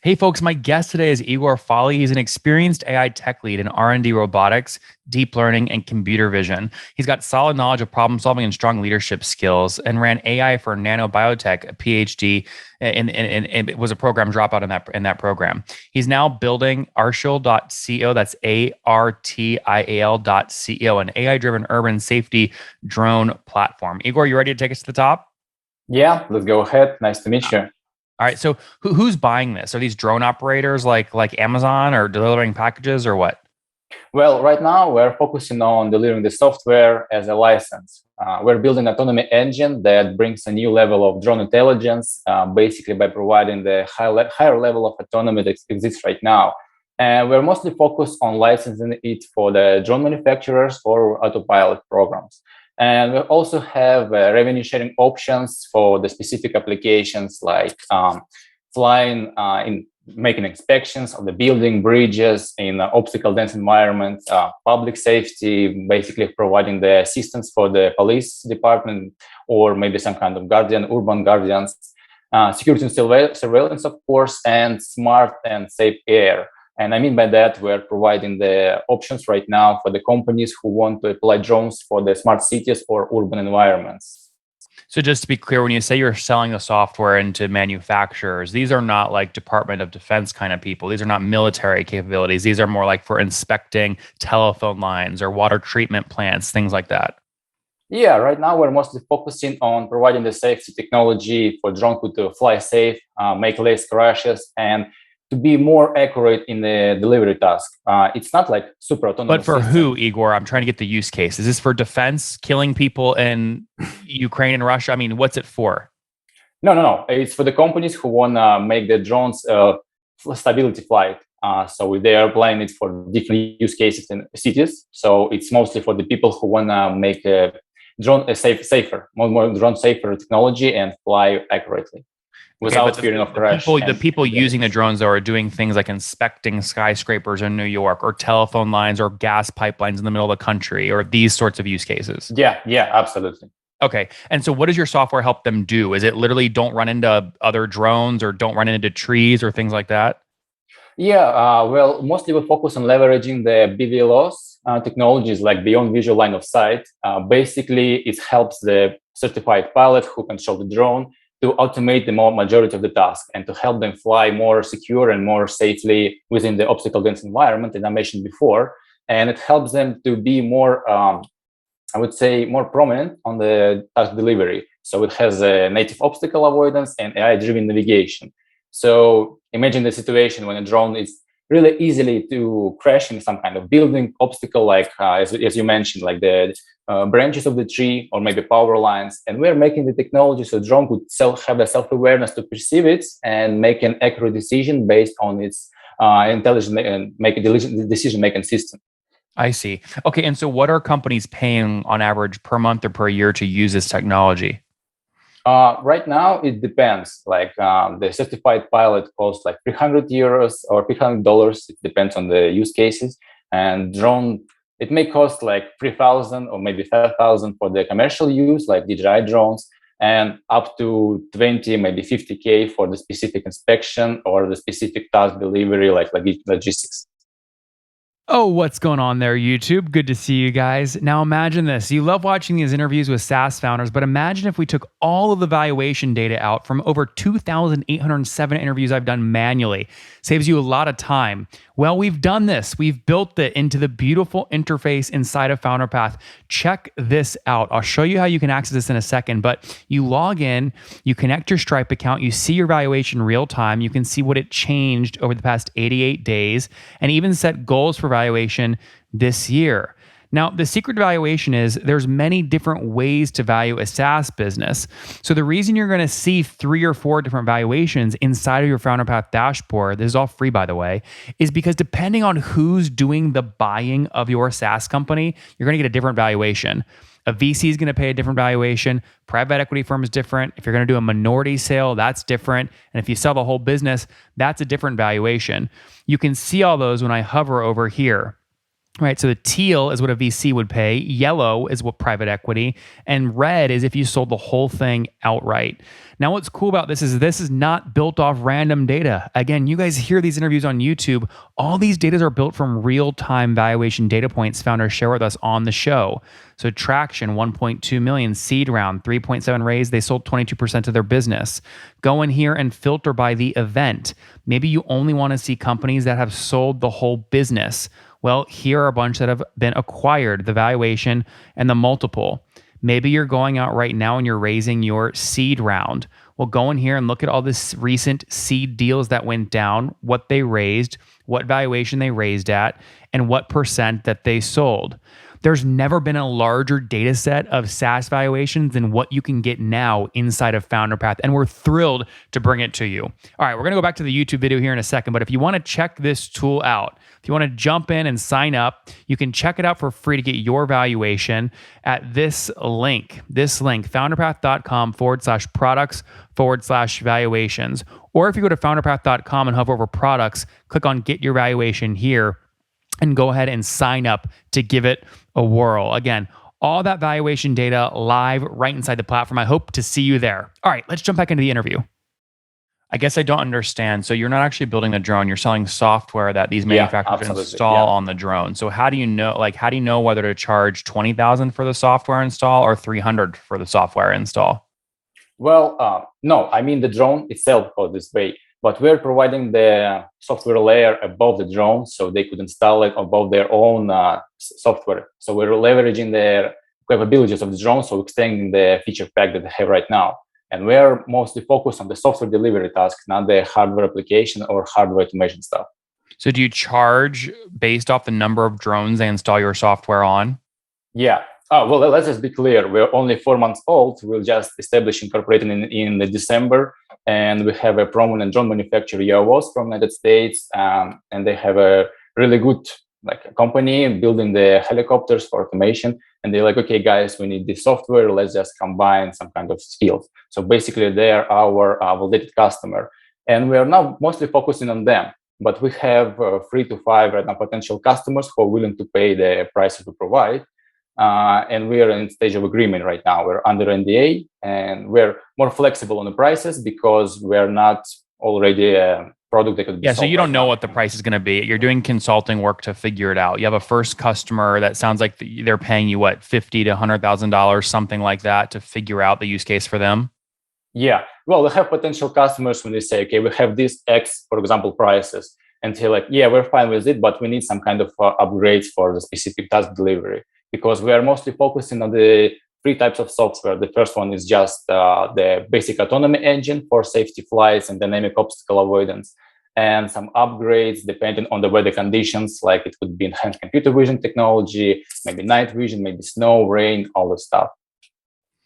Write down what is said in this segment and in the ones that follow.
Hey folks, my guest today is Egor Folly. He's an experienced AI tech lead in R&D robotics, deep learning, and computer vision. He's got solid knowledge of problem solving and strong leadership skills and ran AI for nanobiotech, a PhD, and it was a program dropout in that program. He's now building Artial.co, that's ARTIAL.co, an AI-driven urban safety drone platform. Egor, you ready to take us to the top? Yeah, let's go ahead. Nice to meet you. All right. So who's buying this? Are these drone operators like Amazon or delivering packages or what? Well, right now we're focusing on delivering the software as a license. We're building an autonomy engine that brings a new level of drone intelligence, basically by providing the higher level of autonomy that exists right now. And we're mostly focused on licensing it for the drone manufacturers or autopilot programs. And we also have revenue sharing options for the specific applications like flying in making inspections of the building, bridges in obstacle dense environments, public safety, basically providing the assistance for the police department or maybe some kind of guardian, urban guardians, security and surveillance, of course, and smart and safe air. And I mean by that, we're providing the options right now for the companies who want to apply drones for the smart cities or urban environments. So just to be clear, when you say you're selling the software into manufacturers, these are not like Department of Defense kind of people. These are not military capabilities. These are more like for inspecting telephone lines or water treatment plants, things like that. Yeah, right now we're mostly focusing on providing the safety technology for drones to fly safe, make less crashes, and to be more accurate in the delivery task. It's not like super But autonomous for system. who, Igor? I'm trying to get the use case. Is this for defense, killing people in Ukraine and Russia? I mean, what's it for? No. It's for the companies who want to make the drones stability flight. So they are applying it for different use cases in cities. So it's mostly for the people who want to make a drone safer, more drone safer technology and fly accurately Okay, but without fearing of the crash people the and people using the damage. drones though are doing things like inspecting skyscrapers in New York or telephone lines or gas pipelines in the middle of the country or these sorts of use cases. Yeah, absolutely. Okay. And so what does your software help them do? Is it literally don't run into other drones or don't run into trees or things like that? Yeah, well, mostly we focus on leveraging the BVLOS technologies like beyond visual line of sight. Basically, it helps the certified pilot who control the drone to automate the more majority of the task and to help them fly more secure and more safely within the obstacle dense environment, as I mentioned before. And it helps them to be more, I would say, more prominent on the task delivery. So it has a native obstacle avoidance and AI-driven navigation. So imagine the situation when a drone is really easily to crash in some kind of building obstacle, like as you mentioned, like the branches of the tree or maybe power lines. And we're making the technology so drone could have a self-awareness to perceive it and make an accurate decision based on its intelligent and make a decision-making system. I see. Okay. And so what are companies paying on average per month or per year to use this technology? Right now, it depends. Like the certified pilot costs like 300 euros or $300. It depends on the use cases. And drone, it may cost like 3,000 or maybe 5,000 for the commercial use, like DJI drones, and up to 20, maybe 50K for the specific inspection or the specific task delivery, like logistics. Oh, what's going on there, YouTube? Good to see you guys. Now, imagine this. You love watching these interviews with SaaS founders, but imagine if we took all of the valuation data out from over 2,807 interviews I've done manually. Saves you a lot of time. Well, we've done this. We've built it into the beautiful interface inside of FounderPath. Check this out. I'll show you how you can access this in a second, but you log in, you connect your Stripe account, you see your valuation real time, you can see what it changed over the past 88 days, and even set goals for valuation this year. Now, the secret to valuation is there's many different ways to value a SaaS business. So the reason you're going to see 3 or 4 different valuations inside of your FounderPath dashboard, this is all free by the way, is because depending on who's doing the buying of your SaaS company, you're going to get a different valuation. A VC is going to pay a different valuation. Private equity firm is different. If you're going to do a minority sale, that's different. And if you sell the whole business, that's a different valuation. You can see all those when I hover over here. Right. So the teal is what a VC would pay, yellow is what private equity, and red is if you sold the whole thing outright. Now, what's cool about this is not built off random data. Again, you guys hear these interviews on YouTube. All these data are built from real-time valuation data points founders share with us on the show. So traction, 1.2 million, seed round, 3.7 raised. They sold 22% of their business. Go in here and filter by the event. Maybe you only want to see companies that have sold the whole business. Well, here are a bunch that have been acquired, the valuation and the multiple. Maybe you're going out right now and you're raising your seed round. Well, go in here and look at all this recent seed deals that went down, what they raised, what valuation they raised at, and what percent that they sold. There's never been a larger data set of SaaS valuations than what you can get now inside of FounderPath, and we're thrilled to bring it to you. All right, we're going to go back to the YouTube video here in a second, but if you want to check this tool out, if you want to jump in and sign up, you can check it out for free to get your valuation at this link, founderpath.com/products/valuations. Or if you go to founderpath.com and hover over products, click on get your valuation here and go ahead and sign up to give it a whirl. Again, all that valuation data live right inside the platform. I hope to see you there. All right, let's jump back into the interview. I guess I don't understand. So you're not actually building the drone. You're selling software that these manufacturers install on the drone. So how do you know, how do you know whether to charge 20,000 for the software install or 300 for the software install? Well, no, I mean the drone itself goes this way, but we're providing the software layer above the drone so they could install it above their own software. So we're leveraging the capabilities of the drone, so extending the feature pack that they have right now. And we're mostly focused on the software delivery task, not the hardware application or hardware automation stuff. So do you charge based off the number of drones they install your software on? Yeah. Oh, well, let's just be clear. We're only 4 months old. We'll just establish incorporating in the December. And we have a prominent drone manufacturer, EOS, from the United States. And they have a really good company building the helicopters for automation. And they're like, okay, guys, we need this software. Let's just combine some kind of skills. So basically, they are our validated customer. And we are now mostly focusing on them. But we have 3 to 5 right now potential customers who are willing to pay the price we provide. And we are in stage of agreement right now. We're under NDA, and we're more flexible on the prices because we're not already a product that could be sold. So you don't know what the price is going to be. You're doing consulting work to figure it out. You have a first customer that sounds like they're paying you what, $50,000 to $100,000, something like that, to figure out the use case for them. Yeah, well, we have potential customers when they say, okay, we have this X, for example, prices, and they're like, yeah, we're fine with it, but we need some kind of upgrades for the specific task delivery. Because we are mostly focusing on the 3 types of software. The first one is just the basic autonomy engine for safety flights and dynamic obstacle avoidance, and some upgrades depending on the weather conditions, like it could be enhanced computer vision technology, maybe night vision, maybe snow, rain, all the stuff.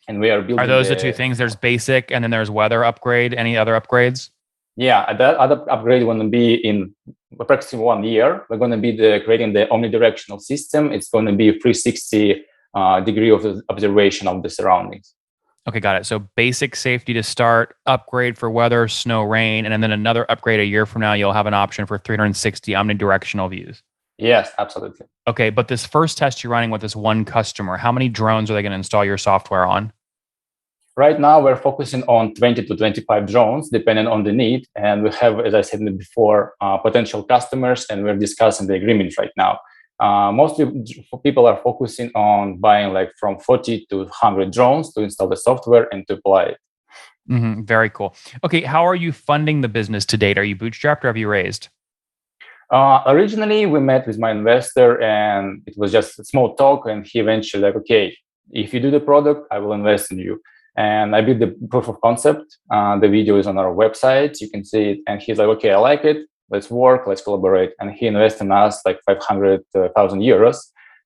And we are building. Are those the 2 things? There's basic, and then there's weather upgrade. Any other upgrades? Yeah, that other upgrade going to be in approximately 1 year. We're going to be creating the omnidirectional system. It's going to be 360 degree of the observation of the surroundings. Okay, got it. So basic safety to start, upgrade for weather, snow, rain, and then another upgrade a year from now, you'll have an option for 360 omnidirectional views. Yes, absolutely. Okay, but this first test you're running with this one customer, how many drones are they going to install your software on? Right now, we're focusing on 20 to 25 drones, depending on the need. And we have, as I said before, potential customers, and we're discussing the agreement right now. Mostly people are focusing on buying from 40 to 100 drones to install the software and to apply it. Mm-hmm, very cool. Okay, how are you funding the business to date? Are you bootstrapped or have you raised? Originally, we met with my investor, and it was just a small talk. And he eventually okay, if you do the product, I will invest in you. And I built the proof of concept. The video is on our website. You can see it. And he's like, okay, I like it. Let's work. Let's collaborate. And he invested in us 500,000 euros.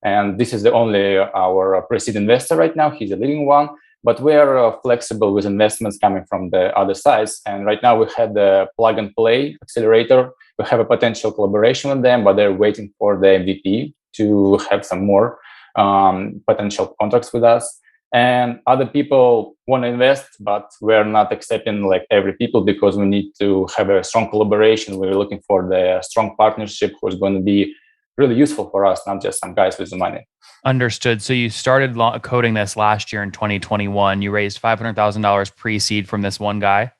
And this is the only our pre-seed investor right now. He's a leading one. But we are flexible with investments coming from the other sides. And right now we had the plug and play accelerator. We have a potential collaboration with them, but they're waiting for the MVP to have some more potential contracts with us. And other people want to invest, but we're not accepting every people because we need to have a strong collaboration. We're looking for the strong partnership who's going to be really useful for us, not just some guys with the money. Understood. So you started coding this last year in 2021. You raised $500,000 pre-seed from this one guy.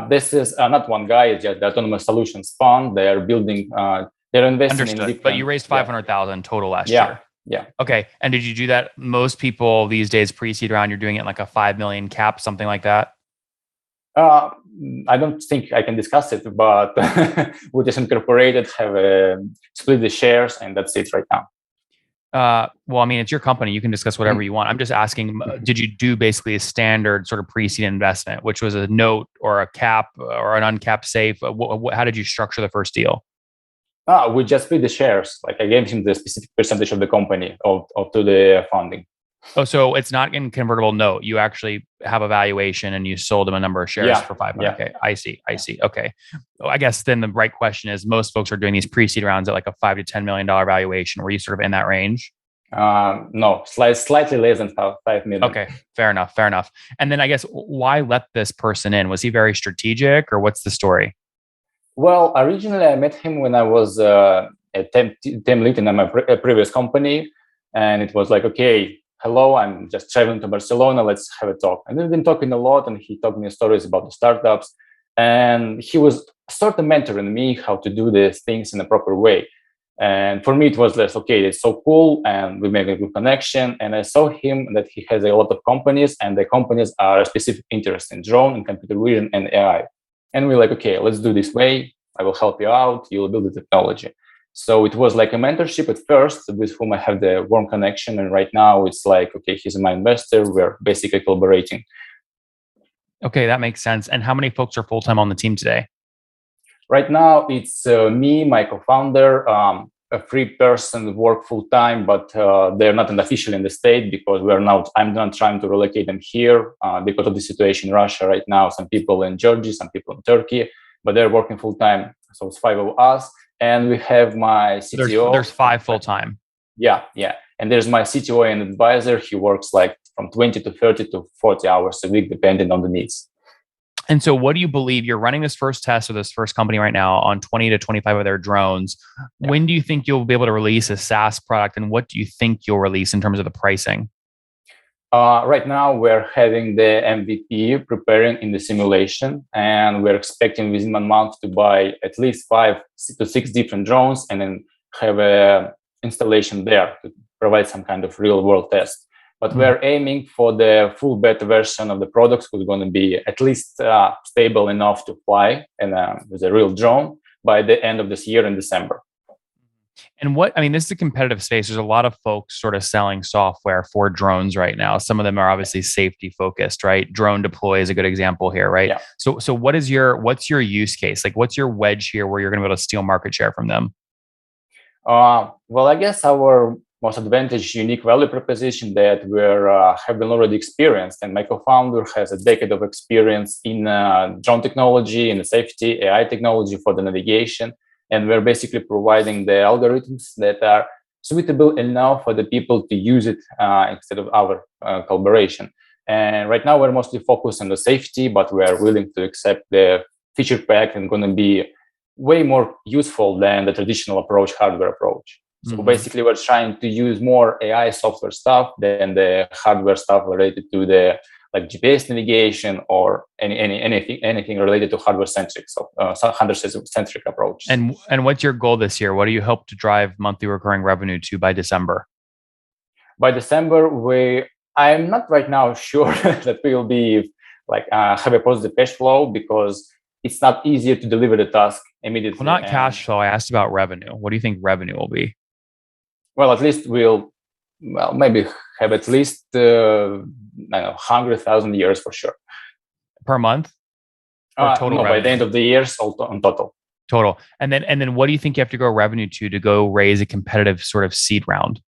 This is not one guy; it's just the Autonomous Solutions Fund. They are building. They're investing in Understood. different. But you raised 500,000 total last Yeah, year. yeah. Okay. And did you do that? Most people these days pre-seed round, you're doing it in like a 5 million cap, something like that. I don't think I can discuss it, but we just incorporated, have split the shares, and that's it right now. Well, I mean, it's your company. You can discuss whatever you want. I'm just asking, did you do basically a standard sort of pre-seed investment, which was a note or a cap or an uncapped safe? How did you structure the first deal? We just split the shares. Like I gave him the specific percentage of the company of to the funding. Oh, so it's not in convertible note. You actually have a valuation and you sold them a number of shares for 500K. Yeah. I see. Okay. Well, I guess then the right question is most folks are doing these pre-seed rounds at like a $5 to $10 million valuation. Were you sort of in that range? No, slightly less than 5 million. Okay. Fair enough. And then I guess why let this person in? Was he very strategic or what's the story? Well, originally I met him when I was a team lead in my previous company. And it was like, okay, hello, I'm just traveling to Barcelona. Let's have a talk. And we've been talking a lot, and he told me stories about the startups. And he was sort of mentoring me how to do these things in a proper way. And for me, it was less, okay, it's so cool. And we made a good connection. And I saw him that he has a lot of companies, and the companies are a specific interest in drone and computer vision and AI. And we're like, okay, let's do this way. I will help you out. You'll build the technology. So it was like a mentorship at first with whom I have the warm connection. And right now it's like, okay, he's my investor. We're basically collaborating. Okay, that makes sense. And how many folks are full-time on the team today? Right now it's me, my co-founder, a free person work full-time, but they're not officially in the state because I'm not trying to relocate them here because of the situation in Russia right now. Some people in Georgia, some people in Turkey, but they're working full-time. So it's 5 of us. And we have my CTO. There's 5 full-time. Yeah. And there's my CTO and advisor. He works like from 20 to 30 to 40 hours a week, depending on the needs. And so what do you believe? You're running this first test with this first company right now on 20 to 25 of their drones. Yeah. When do you think you'll be able to release a SaaS product? And what do you think you'll release in terms of the pricing? Right now, we're having the MVP preparing in the simulation, and we're expecting within 1 month to buy at least 5 to 6 different drones and then have a installation there to provide some kind of real world test. But we're aiming for the full beta version of the products, which is going to be at least stable enough to fly and with a real drone by the end of this year in December. And this is a competitive space. There's a lot of folks sort of selling software for drones right now. Some of them are obviously safety focused, right? Drone Deploy is a good example here, right? Yeah. So what's your use case? Like what's your wedge here where you're going to be able to steal market share from them? Well, I guess our most advantage, unique value proposition that we have been already experienced. And my co-founder has a decade of experience in drone technology, in the safety, AI technology for the navigation. And we're basically providing the algorithms that are suitable enough for the people to use it instead of our collaboration. And right now we're mostly focused on the safety, but we are willing to accept the feature pack and going to be way more useful than the traditional approach, hardware approach. So basically we're trying to use more AI software stuff than the hardware stuff related to the like GPS navigation or anything related to hardware-centric, hardware-centric approach. And what's your goal this year? What do you hope to drive monthly recurring revenue to by December? By December, I'm not right now sure that we will be like have a positive cash flow because it's not easier to deliver the task immediately. Well, not cash flow. I asked about revenue. What do you think revenue will be? Well, at least we'll maybe have at least 100,000 euros for sure per month. Or total no, by the end of the year, so on total. Total. And then what do you think you have to grow revenue to go raise a competitive sort of seed round?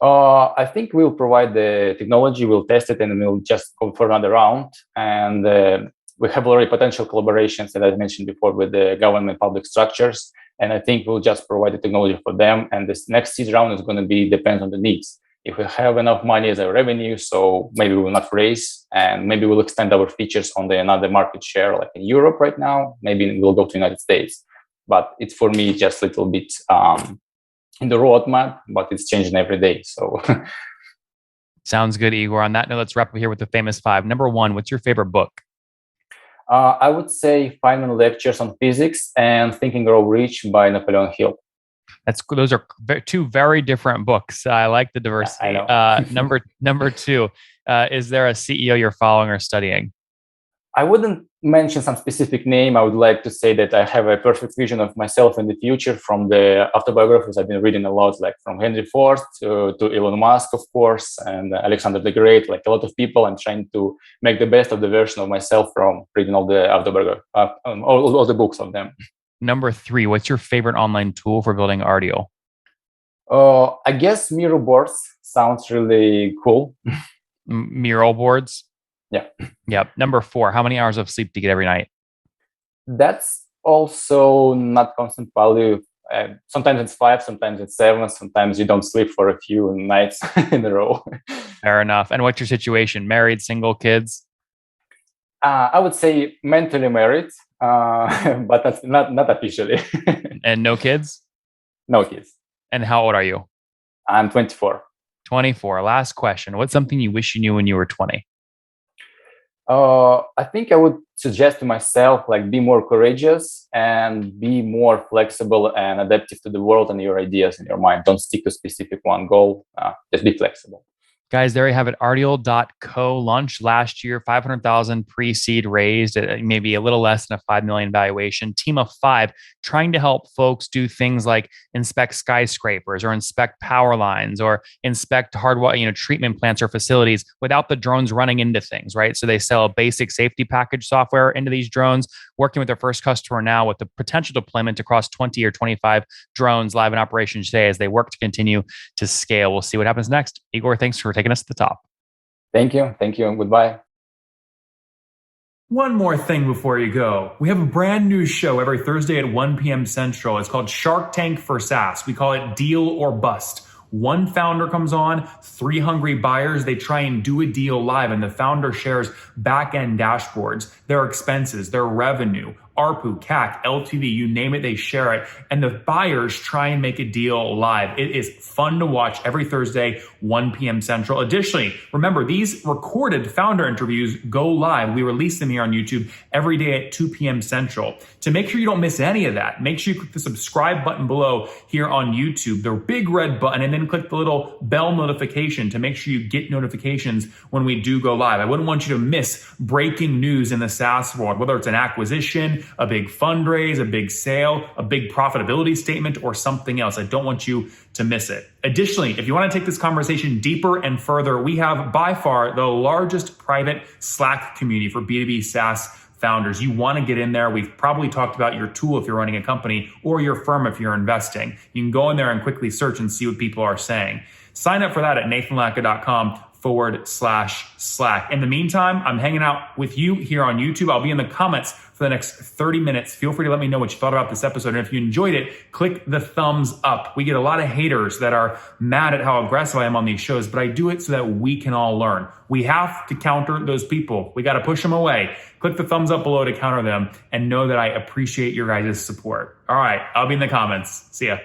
I think we'll provide the technology, we'll test it, and we'll just go for another round. And we have already potential collaborations that I mentioned before with the government public structures. And I think we'll just provide the technology for them. And this next seed round is going to depends on the needs. If we have enough money as a revenue, so maybe we will not raise, and maybe we'll extend our features on another market share, like in Europe right now. Maybe we'll go to the United States. but it's for me just a little bit in the roadmap, but it's changing every day. So Sounds good, Igor. On that note, let's wrap up here with the famous five. Number one, what's your favorite book? I would say Feynman Lectures on Physics and Think and Grow Rich by Napoleon Hill. Those are two very different books. I like the diversity. Yeah, I know. Number two, is there a CEO you're following or studying? I wouldn't mention some specific name. I would like to say that I have a perfect vision of myself in the future from the autobiographies I've been reading a lot, like from Henry Ford to Elon Musk, of course, and Alexander the Great, like a lot of people. I'm trying to make the best of the version of myself from reading all the autobiography, all the books of them. Number three, what's your favorite online tool for building RDO? I guess Miro boards sounds really cool. Mural boards? Yeah. Yep. Number four, how many hours of sleep do you get every night? That's also not constant value. Sometimes it's 5, sometimes it's 7, sometimes you don't sleep for a few nights in a row. Fair enough. And what's your situation? Married, single, kids? I would say mentally married, but that's not officially. And no kids? No kids. And how old are you? I'm 24. 24. Last question. What's something you wish you knew when you were 20? I think I would suggest to myself, like, be more courageous and be more flexible and adaptive to the world and your ideas in your mind. Don't stick to specific one goal. Just be flexible. Guys, there you have it. Ardial.co launched last year, 500,000 pre-seed raised at maybe a little less than a 5 million valuation. Team of 5 trying to help folks do things like inspect skyscrapers or inspect power lines or inspect hardware, treatment plants or facilities without the drones running into things, right? So they sell a basic safety package software into these drones, working with their first customer now with the potential deployment across 20 or 25 drones live in operation today as they work to continue to scale. We'll see what happens next. Igor, thanks for taking us to the top. Thank you. Goodbye. One more thing before you go. We have a brand new show every Thursday at 1 p.m. Central. It's called Shark Tank for SaaS. We call it Deal or Bust. One founder comes on, 3 hungry buyers, they try and do a deal live, and the founder shares back-end dashboards, their expenses, their revenue, ARPU, CAC, LTV, you name it, they share it. And the buyers try and make a deal live. It is fun to watch every Thursday, 1 p.m. Central. Additionally, remember, these recorded founder interviews go live. We release them here on YouTube every day at 2 p.m. Central. To make sure you don't miss any of that, make sure you click the subscribe button below here on YouTube, the big red button, and then click the little bell notification to make sure you get notifications when we do go live. I wouldn't want you to miss breaking news in the SaaS world, whether it's an acquisition, a big fundraise, a big sale, a big profitability statement, or something else. I don't want you to miss it. Additionally, if you want to take this conversation deeper and further, we have by far the largest private Slack community for B2B SaaS founders. You want to get in there. We've probably talked about your tool if you're running a company or your firm if you're investing. You can go in there and quickly search and see what people are saying. Sign up for that at nathanlatka.com/Slack. In the meantime, I'm hanging out with you here on YouTube. I'll be in the comments for the next 30 minutes. Feel free to let me know what you thought about this episode. And if you enjoyed it, click the thumbs up. We get a lot of haters that are mad at how aggressive I am on these shows, but I do it so that we can all learn. We have to counter those people. We got to push them away. Click the thumbs up below to counter them and know that I appreciate your guys' support. All right, I'll be in the comments. See ya.